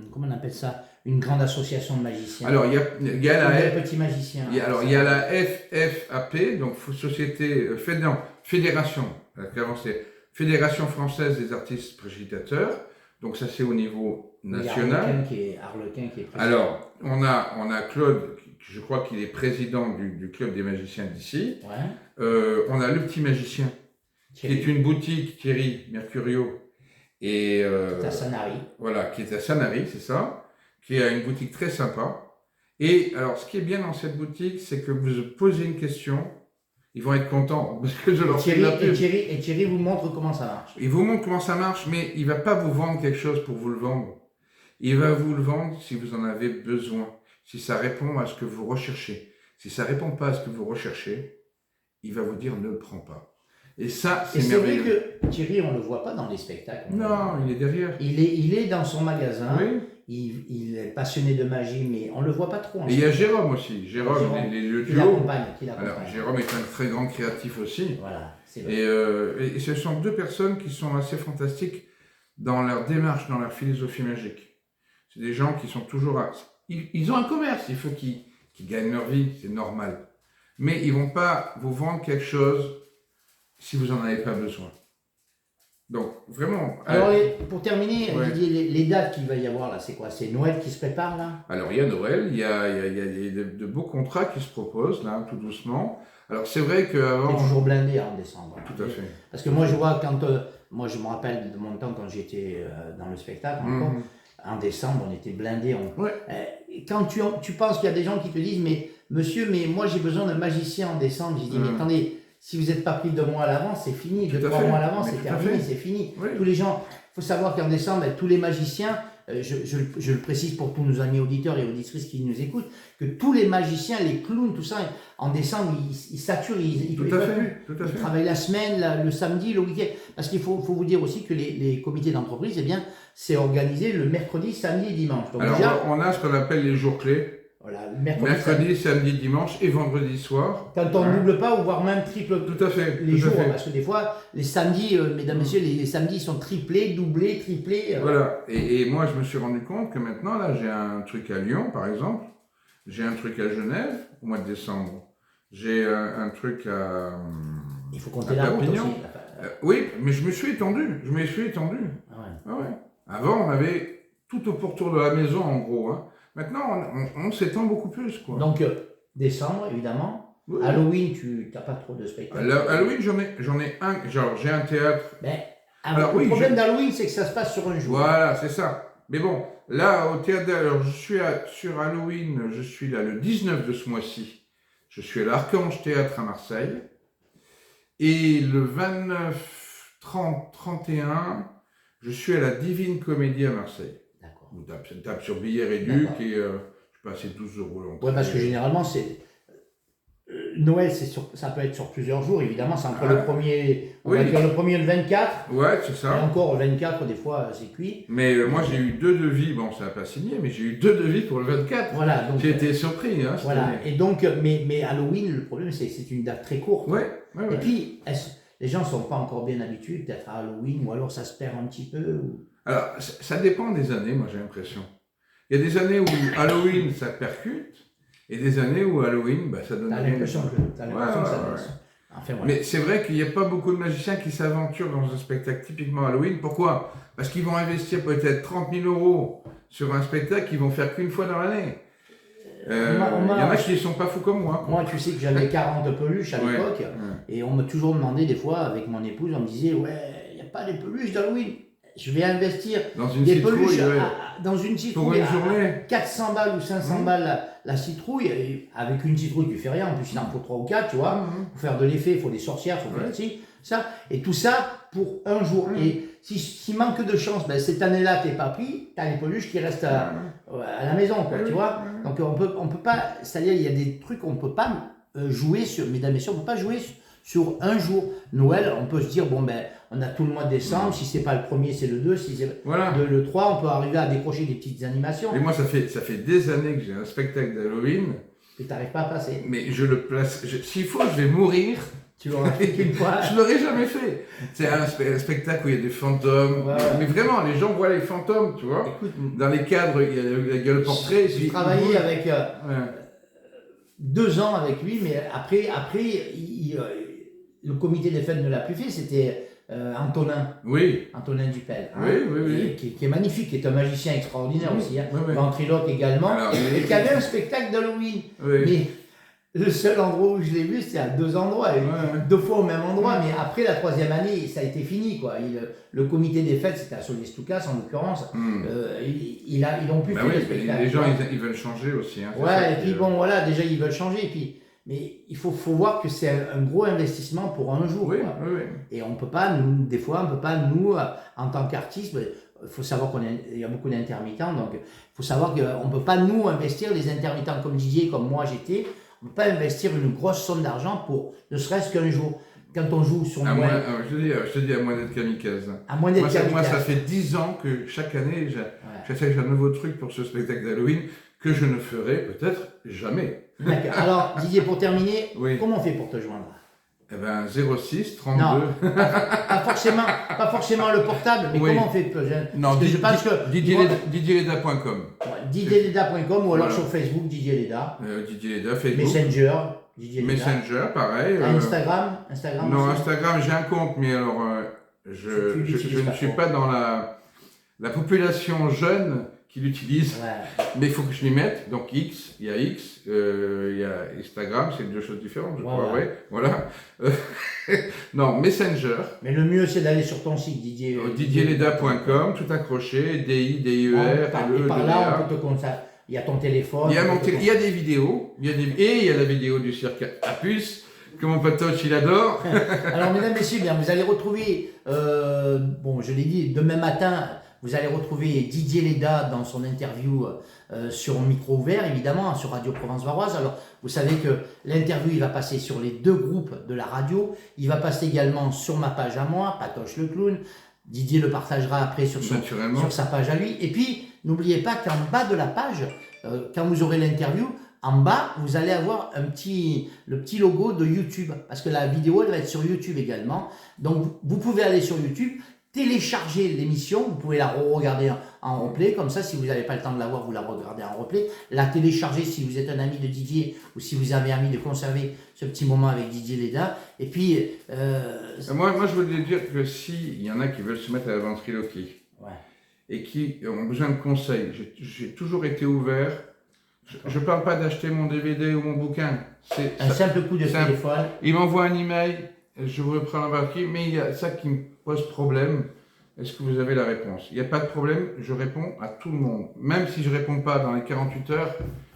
comment on appelle ça, une grande association de magiciens. Alors, il y a la petits magiciens. Il y a la FFAP, donc Fédération, avant c'est Fédération Française des Artistes Prédicateur, donc ça c'est au niveau national. Il y a Arlequin qui est président. Alors, on a Claude, je crois qu'il est président du club des magiciens d'ici. Ouais. On a le petit magicien, Thierry. Qui est une boutique, Thierry Mercurio, et qui est à Sanary. Voilà, qui est à Sanary, c'est ça. Qui a une boutique très sympa. Et alors, ce qui est bien dans cette boutique, c'est que vous posez une question, ils vont être contents, parce que je leur fais de la pub. Et Thierry vous montre comment ça marche. Il vous montre comment ça marche, mais il ne va pas vous vendre quelque chose pour vous le vendre. Il va vous le vendre si vous en avez besoin, si ça répond à ce que vous recherchez. Si ça ne répond pas à ce que vous recherchez, il va vous dire ne le prends pas. Et ça, c'est merveilleux. C'est vrai que Thierry, on ne le voit pas dans les spectacles. Non, il est derrière. Il est dans son magasin. Oui. Il est passionné de magie, mais on ne le voit pas trop. Et il y a Jérôme aussi. Jérôme, les duos. Qui l'accompagne. Alors, Jérôme est un très grand créatif aussi. Voilà, c'est vrai. Et ce sont deux personnes qui sont assez fantastiques dans leur démarche, dans leur philosophie magique. C'est des gens qui sont toujours... Ils ont un commerce, il faut qu'ils gagnent leur vie, c'est normal. Mais ils ne vont pas vous vendre quelque chose si vous n'en avez pas besoin. Donc, vraiment... Alors, pour terminer, ouais. Les dates qu'il va y avoir là, c'est quoi? C'est Noël qui se prépare là? Alors, il y a Noël, il y a de beaux contrats qui se proposent là, tout doucement. Alors, c'est vrai qu'avant... C'est toujours blindé en décembre. Tout à fait. Parce que moi, je vois quand... moi, je me rappelle de mon temps quand j'étais dans le spectacle, en décembre, on était blindé. Ouais. Quand tu penses qu'il y a des gens qui te disent, mais monsieur, mais moi, j'ai besoin d'un magicien en décembre. J'ai dit, mais attendez... Si vous n'êtes pas pris 2 mois à l'avance, c'est fini. 2-3 mois à l'avance, c'est terminé, c'est fini. Oui. Tous les gens, il faut savoir qu'en décembre, tous les magiciens, je le précise pour tous nos amis auditeurs et auditrices qui nous écoutent, que tous les magiciens, les clowns, tout ça, en décembre, ils saturent, ils ne peuvent plus. Ils travaillent la semaine, le samedi, le week-end. Parce qu'il faut vous dire aussi que les comités d'entreprise, eh bien, c'est organisé le mercredi, samedi et dimanche. Donc alors, déjà, on a ce qu'on appelle les jours clés. Voilà, mercredi, samedi, dimanche et vendredi soir. Quand on ne double pas ou voire même triple tout à fait, les jours, parce que des fois, les samedis, mesdames, messieurs, les samedis sont triplés, doublés, triplés. Voilà, et moi je me suis rendu compte que maintenant, là, j'ai un truc à Lyon, par exemple, j'ai un truc à Genève, au mois de décembre, j'ai un truc à il faut compter la route aussi. Oui, mais je me suis étendu, Ah ouais. Avant, on avait tout au pourtour de la maison, en gros, hein. Maintenant, on s'étend beaucoup plus, quoi. Donc, décembre, évidemment. Oui. Halloween, tu n'as pas trop de spectacles. Halloween, j'en ai un. Genre, j'ai un théâtre. Ben, Alors, le oui, problème d'Halloween, c'est que ça se passe sur un jour. Voilà, c'est ça. Mais bon, là, au théâtre, alors, sur Halloween, je suis là le 19 de ce mois-ci. Je suis à l'Archange Théâtre à Marseille. Et le 29, 30, 31, je suis à la Divine Comédie à Marseille. D'accord. On tape sur Billets Réduc et je sais pas, c'est 12 euros l'entrée. Ouais, parce que généralement, c'est. Noël, ça peut être sur plusieurs jours, évidemment. C'est entre le premier, on va dire le premier et le 24. Ouais, c'est ça. Et encore, le 24, des fois, c'est cuit. Mais moi, j'ai eu 2 devis. Bon, ça n'a pas signé, mais j'ai eu 2 devis pour le 24. Voilà. Donc, j'ai été surpris. Hein, voilà. Et donc, mais Halloween, le problème, c'est que c'est une date très courte. Ouais. Et puis, les gens ne sont pas encore bien habitués, peut-être à Halloween, ou alors ça se perd un petit peu. Ou... Alors, ça dépend des années, moi, j'ai l'impression. Il y a des années où Halloween, ça percute. Et des années où Halloween, ça donne rien. T'as l'impression que ça baisse. Enfin, voilà. Mais c'est vrai qu'il n'y a pas beaucoup de magiciens qui s'aventurent dans un spectacle typiquement Halloween. Pourquoi? Parce qu'ils vont investir peut-être 30 000 € sur un spectacle qu'ils vont faire qu'une fois dans l'année. Il y en a qui ne sont pas fous comme moi. Moi, tu sais que j'avais 40 peluches à l'époque. Et on m'a toujours demandé des fois, avec mon épouse, on me disait, ouais, il n'y a pas des peluches d'Halloween. Je vais investir dans une des citrouille, peluches dans une citrouille pour une journée. 400 balles ou 500 balles la citrouille. Et avec une citrouille, tu fais rien. En plus, il en faut 3 ou 4, tu vois. Pour faire de l'effet, il faut des sorcières, il faut faire ci, ça. Et tout ça pour un jour. Et s'il manque de chance, cette année-là, tu n'es pas pris, tu as les peluches qui restent à la maison, quoi, tu vois. Donc, on peut pas, c'est-à-dire, il y a des trucs qu'on ne peut pas jouer sur, mesdames et messieurs, on ne peut pas jouer sur un jour. Noël, on peut se dire, on a tout le mois de décembre, si c'est pas le premier, c'est le 2, si c'est le 3, on peut arriver à décrocher des petites animations. Et moi, ça fait des années que j'ai un spectacle d'Halloween. Et tu n'arrives pas à passer. Mais je le place, s'il faut, je vais mourir. Tu l'auras fait qu'une fois. Je ne l'aurais jamais fait. C'est un spectacle où il y a des fantômes. Mais vraiment, les gens voient les fantômes, tu vois. Écoute, dans les cadres, il y a le portrait. J'ai travaillé avec 2 ans avec lui, mais après le comité des fêtes ne l'a plus fait, c'était Antonin. Oui. Antonin Dupel. Oui. Qui est magnifique, qui est un magicien extraordinaire aussi. Ventriloque également. Alors, et qui avait un spectacle d'Halloween. Mais le seul endroit où je l'ai vu, c'était à 2 endroits. 2 fois au même endroit. Mais après la 3e année, ça a été fini, quoi. Le comité des fêtes, c'était à Solestoukas en l'occurrence. Ils n'ont plus fait le spectacle. Les gens, ils veulent changer aussi. Hein, et puis voilà, déjà ils veulent changer. Et puis, mais il faut voir que c'est un gros investissement pour un jour. Et on peut pas, des fois, on peut pas, nous, en tant qu'artistes, il faut savoir qu'il y a beaucoup d'intermittents. Donc, il faut savoir qu'on ne peut pas, nous, investir, les intermittents comme Didier, comme moi j'étais, on ne peut pas investir une grosse somme d'argent pour ne serait-ce qu'un jour. Quand on joue sur Noël. Je te dis, à moins d'être kamikaze. À moins d'être kamikaze. Moi, ça fait 10 ans que chaque année, j'essaie un nouveau truc pour ce spectacle d'Halloween que je ne ferai peut-être jamais. D'accord. Alors, Didier, pour terminer, comment on fait pour te joindre? 06 32. Non, pas forcément le portable, mais comment on fait pour te joindre? Non, je pense que didierleda.com. Didierleda.com ou alors sur Facebook, Didier Leda. Didier Leda, Facebook. Messenger. Messenger, pareil. Instagram non, aussi. Instagram, j'ai un compte, mais alors je ne suis pas dans la population jeune qui l'utilise, mais il faut que je m'y mette. Donc il y a X, il y a Instagram, c'est 2 choses différentes, je crois. Voilà. Non, Messenger. Mais le mieux, c'est d'aller sur ton site, Didier. didierleda.com, tout accroché, D-I-D-I-E-R. Et par là, on peut te contacter. Il y a ton téléphone. Il y a des vidéos, et il y a la vidéo du cirque à puce, que mon potoche il adore. Alors, mesdames et messieurs, vous allez retrouver, je l'ai dit, demain matin, vous allez retrouver Didier Leda dans son interview sur un micro ouvert, évidemment, sur Radio Provence Varoise. Alors, vous savez que l'interview, il va passer sur les 2 groupes de la radio. Il va passer également sur ma page à moi, Patoche le Clown. Didier le partagera après sur sa page à lui. Et puis, n'oubliez pas qu'en bas de la page, quand vous aurez l'interview, en bas, vous allez avoir le petit logo de YouTube. Parce que la vidéo, elle va être sur YouTube également. Donc, vous pouvez aller sur YouTube, télécharger l'émission. Vous pouvez la regarder en replay. Comme ça, si vous n'avez pas le temps de la voir, vous la regardez en replay. La télécharger si vous êtes un ami de Didier ou si vous avez envie de conserver ce petit moment avec Didier Leda. Et puis... Moi, je voulais dire que s'il y en a qui veulent se mettre à la ventriloquie et qui ont besoin de conseils, j'ai toujours été ouvert. Je ne parle pas d'acheter mon DVD ou mon bouquin. Un simple coup de téléphone. Il m'envoie un email. je vous reprends la partie, mais il y a ça qui me pose problème. Est-ce que vous avez la réponse? Il n'y a pas de problème, je réponds à tout le monde. Même si je ne réponds pas dans les 48 heures,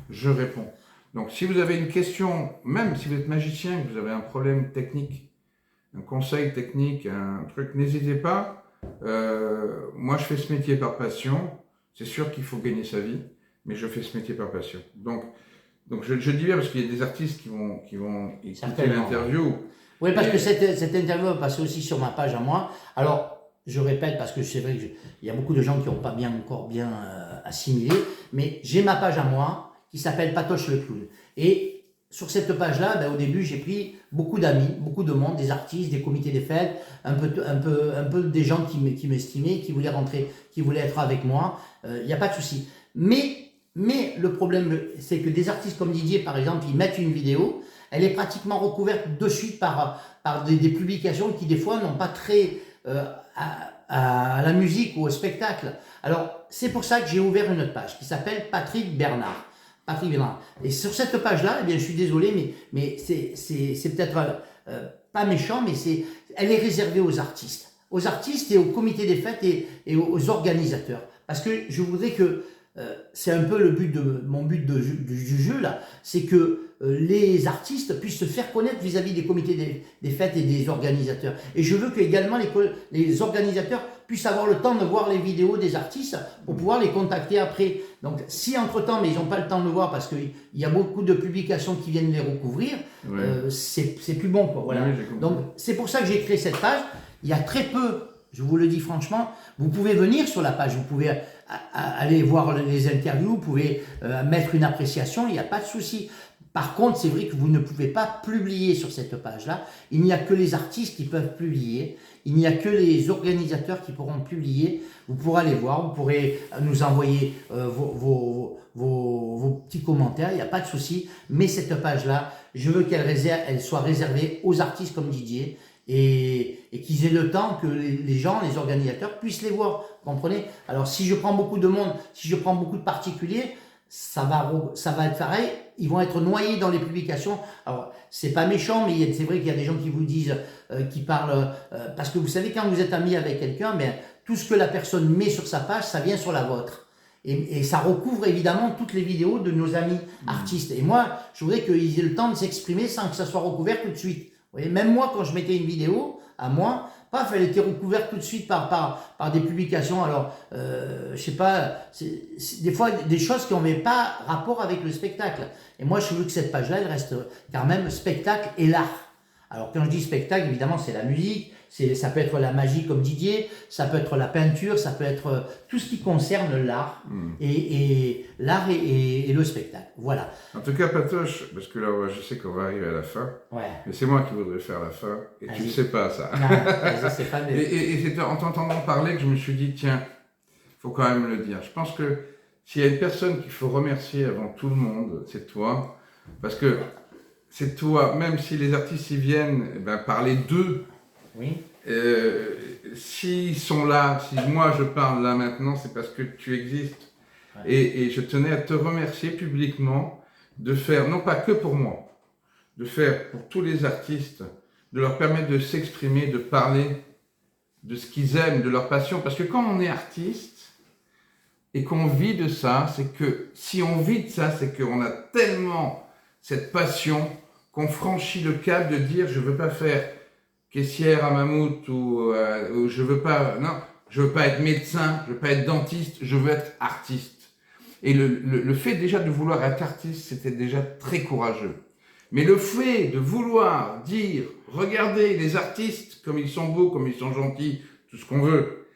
je réponds. Donc si vous avez une question, même si vous êtes magicien, que vous avez un problème technique, un conseil technique, un truc, n'hésitez pas. Moi, je fais ce métier par passion. C'est sûr qu'il faut gagner sa vie, mais je fais ce métier par passion. Donc je dis bien parce qu'il y a des artistes qui vont écouter l'interview. Oui, parce que cette interview va passer aussi sur ma page à moi. Alors, je répète, parce que c'est vrai qu'il y a beaucoup de gens qui n'ont pas encore bien assimilé, mais j'ai ma page à moi qui s'appelle Patoche le Clown. Et sur cette page-là, au début, j'ai pris beaucoup d'amis, beaucoup de monde, des artistes, des comités des fêtes, un peu des gens qui m'estimaient, qui voulaient rentrer, qui voulaient être avec moi. Il n'y a pas de souci. Mais le problème, c'est que des artistes comme Didier, par exemple, ils mettent une vidéo, elle est pratiquement recouverte de suite par des publications qui, des fois, n'ont pas très à la musique ou au spectacle. Alors, c'est pour ça que j'ai ouvert une autre page qui s'appelle Patrick Bernard. Patrick Bernard. Et sur cette page-là, eh bien, je suis désolé, mais c'est peut-être pas méchant, mais elle est réservée aux artistes. Aux artistes et au comité des fêtes et aux organisateurs. Parce que je voudrais que c'est un peu mon but du jeu là, c'est que les artistes puissent se faire connaître vis-à-vis des comités des fêtes et des organisateurs. Et je veux que également les organisateurs puissent avoir le temps de voir les vidéos des artistes pour pouvoir les contacter après. Donc si entre-temps, mais ils n'ont pas le temps de le voir parce qu'il y a beaucoup de publications qui viennent les recouvrir, c'est plus bon, quoi. Voilà. Oui, donc c'est pour ça que j'ai créé cette page. Il y a très peu, je vous le dis franchement, vous pouvez venir sur la page, vous pouvez aller voir les interviews, vous pouvez mettre une appréciation, il n'y a pas de souci. Par contre, c'est vrai que vous ne pouvez pas publier sur cette page-là. Il n'y a que les artistes qui peuvent publier. Il n'y a que les organisateurs qui pourront publier. Vous pourrez aller voir, vous pourrez nous envoyer vos petits commentaires, il n'y a pas de souci. Mais cette page-là, je veux qu'elle soit réservée aux artistes comme Didier et qu'ils aient le temps que les gens, les organisateurs puissent les voir. Vous comprenez? Alors si je prends beaucoup de monde, si je prends beaucoup de particuliers, ça va être pareil, ils vont être noyés dans les publications. Alors, c'est pas méchant, mais c'est vrai qu'il y a des gens qui vous disent, qui parlent, parce que vous savez, quand vous êtes ami avec quelqu'un, tout ce que la personne met sur sa page, ça vient sur la vôtre. Et ça recouvre évidemment toutes les vidéos de nos amis artistes. Et moi, je voudrais qu'ils aient le temps de s'exprimer sans que ça soit recouvert tout de suite. Vous voyez, même moi, quand je mettais une vidéo à moi, paf, elle était recouverte tout de suite par des publications. Alors, je sais pas, c'est des fois des choses qui n'ont pas rapport avec le spectacle. Et moi, je veux que cette page-là, elle reste quand même spectacle et l'art. Alors, quand je dis spectacle, évidemment, c'est la musique, ça peut être la magie comme Didier, ça peut être la peinture, ça peut être tout ce qui concerne l'art et l'art et le spectacle. Voilà. En tout cas, Patoche, parce que là, je sais qu'on va arriver à la fin, mais c'est moi qui voudrais faire la fin, et tu ne sais pas ça. Non, je sais pas, mais... Et c'est en t'entendant parler que je me suis dit, tiens, il faut quand même le dire. Je pense que s'il y a une personne qu'il faut remercier avant tout le monde, c'est toi, parce que c'est toi, même si les artistes y viennent parler d'eux, oui. S'ils sont là, si moi je parle là maintenant, c'est parce que tu existes. Ouais. Et je tenais à te remercier publiquement de faire, non pas que pour moi, de faire pour tous les artistes, de leur permettre de s'exprimer, de parler de ce qu'ils aiment, de leur passion. Parce que quand on est artiste et qu'on vit de ça, c'est que si on vit de ça, c'est qu'on a tellement cette passion qu'on franchit le cap de dire je veux pas faire caissière à Mammouth ou je veux pas être médecin, je veux pas être dentiste, je veux être artiste. Et le fait déjà de vouloir être artiste, c'était déjà très courageux. Mais le fait de vouloir dire, regardez les artistes comme ils sont beaux, comme ils sont gentils, tout ce qu'on veut,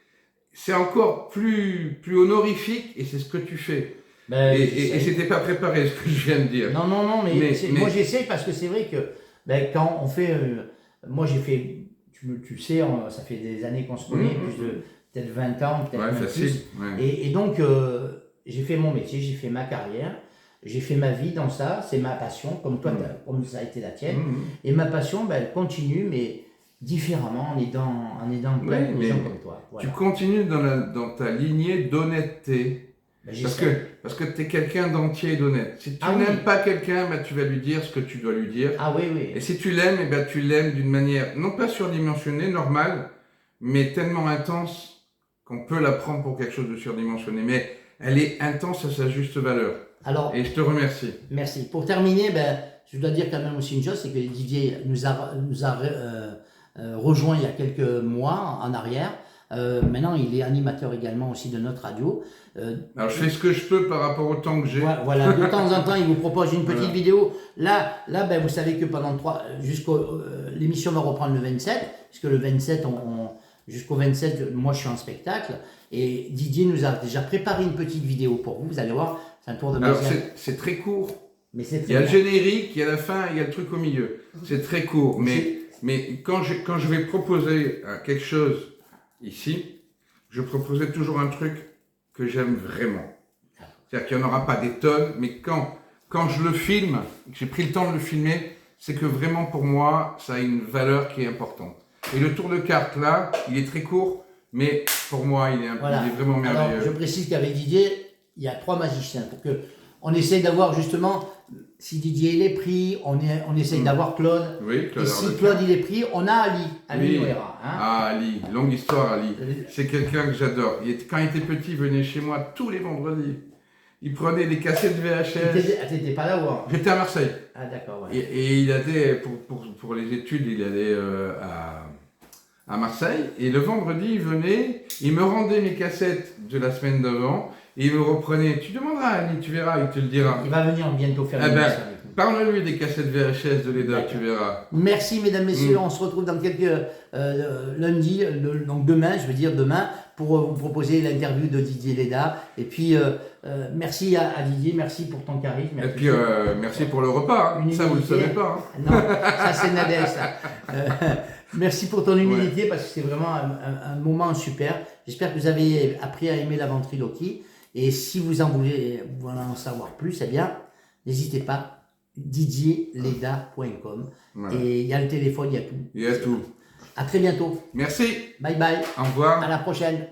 c'est encore plus honorifique et c'est ce que tu fais. Et c'était pas préparé ce que je viens de dire. Non, mais moi j'essaie parce que c'est vrai que quand on fait... moi, j'ai fait, tu sais, ça fait des années qu'on se connaît, plus de peut-être 20 ans, peut-être même plus. Ouais. Et donc, j'ai fait mon métier, j'ai fait ma carrière, j'ai fait ma vie dans ça, c'est ma passion, comme toi, comme ça a été la tienne. Et ma passion, elle continue, mais différemment, en aidant plein de gens comme toi. Voilà. Tu continues dans ta lignée d'honnêteté. Parce que tu es quelqu'un d'entier et d'honnête. Si tu Ah oui. n'aimes pas quelqu'un, bah, tu vas lui dire ce que tu dois lui dire. Ah oui, oui. Et si tu l'aimes, eh ben, tu l'aimes d'une manière, non pas surdimensionnée, normale, mais tellement intense qu'on peut la prendre pour quelque chose de surdimensionné. Mais elle est intense à sa juste valeur. Alors, Et je te remercie. merci. Pour terminer, je dois dire quand même aussi une chose, c'est que Didier nous a rejoint il y a quelques mois en arrière. Maintenant, il est animateur également aussi de notre radio. Alors, je fais ce que je peux par rapport au temps que j'ai. Voilà, de temps en temps, il vous propose une petite vidéo. Là, vous savez que pendant l'émission va reprendre le 27, puisque le 27, jusqu'au 27, moi je suis en spectacle. Et Didier nous a déjà préparé une petite vidéo pour vous. Vous allez voir, c'est un tour de magie. Alors, c'est très court. Mais c'est Il y a le générique, il y a la fin, il y a le truc au milieu. C'est très court. Mais quand je vais proposer quelque chose ici, je proposerai toujours un truc que j'aime vraiment. C'est-à-dire qu'il n'y en aura pas des tonnes, mais quand je le filme, que j'ai pris le temps de le filmer, c'est que vraiment pour moi, ça a une valeur qui est importante. Et le tour de carte là, il est très court, mais pour moi, il est vraiment merveilleux. Alors, je précise qu'avec Didier, il y a 3 magiciens pour que on essaye d'avoir justement, si Didier il est pris, on essaye d'avoir Claude. Oui, Claude. Et si Claude il est pris, on a Ali. Ali oui. Noëra, hein. Ah, Ali, longue histoire, Ali. C'est quelqu'un que j'adore. Quand il était petit, il venait chez moi tous les vendredis. Il prenait des cassettes VHS. T'étais pas là ou hein? J'étais à Marseille. Ah d'accord, ouais. Et il allait, pour les études, il allait à Marseille. Et le vendredi, il venait, il me rendait mes cassettes de la semaine d'avant. Et il me reprenait. Tu demanderas à Ali, tu verras, il te le dira. Il va venir bientôt faire une émission avec nous. Parle-lui des cassettes VHS de Leda, tu verras. Merci mesdames, messieurs, on se retrouve dans quelques lundi, donc demain, pour vous proposer l'interview de Didier Leda. Et puis merci à Didier, merci pour ton charisme. Et puis merci pour le repas, hein. Ça vous le savez pas. Hein. Non, ça c'est Nadège ça. Merci pour ton humilité parce que c'est vraiment un moment super. J'espère que vous avez appris à aimer la ventriloquie. Et si vous en voulez en savoir plus, eh bien, n'hésitez pas, didierleda.com. Voilà. Et il y a le téléphone, il y a tout. Il y a tout. À très bientôt. Merci. Bye bye. Au revoir. À la prochaine.